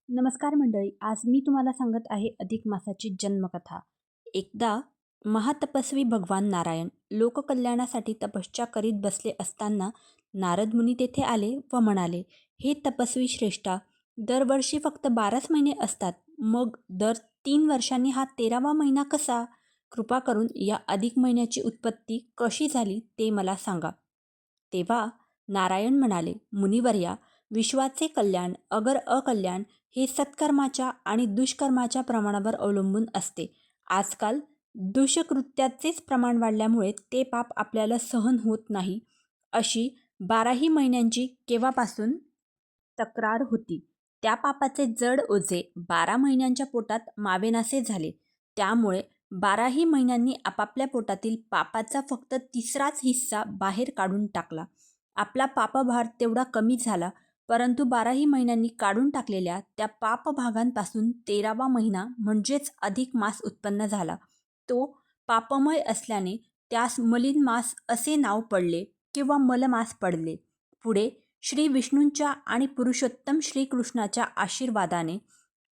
नमस्कार मंडळी, आज मी तुम्हाला सांगत आहे अधिक मासाची जन्मकथा. एकदा महातपस्वी भगवान नारायण लोककल्याणासाठी तपश्चर्या करीत बसले असताना नारद मुनी तेथे आले व म्हणाले, हे तपस्वी श्रेष्ठा, दरवर्षी फक्त 12च महिने असतात, मग दर 3 वर्षांनी हा 13वा महिना कसा? कृपा करून या अधिक महिन्याची उत्पत्ती कशी झाली ते मला सांगा. तेव्हा नारायण म्हणाले, मुनिवर्या, विश्वाचे कल्याण अगर अकल्याण हे सत्कर्माच्या आणि दुष्कर्माच्या प्रमाणावर अवलंबून असते. आजकाल दुष्कृत्याचेच प्रमाण वाढल्यामुळे ते पाप आपल्याला सहन होत नाही, अशी 12ही महिन्यांची केव्हापासून तक्रार होती. त्या पापाचे जड ओझे 12 महिन्यांच्या पोटात मावेनासे झाले. त्यामुळे 12ही महिन्यांनी आपापल्या पोटातील पापाचा फक्त 3राच हिस्सा बाहेर काढून टाकला. आपला पापभार तेवढा कमी झाला, परंतु 12ही महिन्यांनी काढून टाकलेल्या त्या पापभागांपासून 13वा महिना म्हणजेच अधिक मास उत्पन्न झाला. तो पापमय असल्याने त्यास मलिन मास असे नाव पडले किंवा मलमास पडले. पुढे श्री विष्णूंच्या आणि पुरुषोत्तम श्रीकृष्णाच्या आशीर्वादाने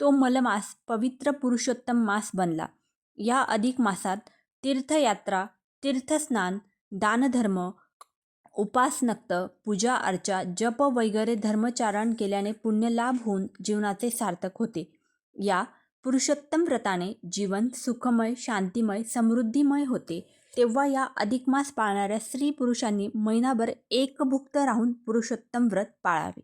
तो मलमास पवित्र पुरुषोत्तम मास बनला. या अधिक मासात तीर्थयात्रा, तीर्थस्नान, दानधर्म, उपासनक्त, पूजा अर्चा, जप वगैरे धर्मचारण केल्याने पुण्यलाभ होऊन जीवनाचे सार्थक होते. या पुरुषोत्तम व्रताने जीवन सुखमय, शांतिमय, समृद्धीमय होते. तेव्हा या अधिक मास पाळणाऱ्या स्त्री पुरुषांनी महिनाभर एकभुक्त राहून पुरुषोत्तम व्रत पाळावे.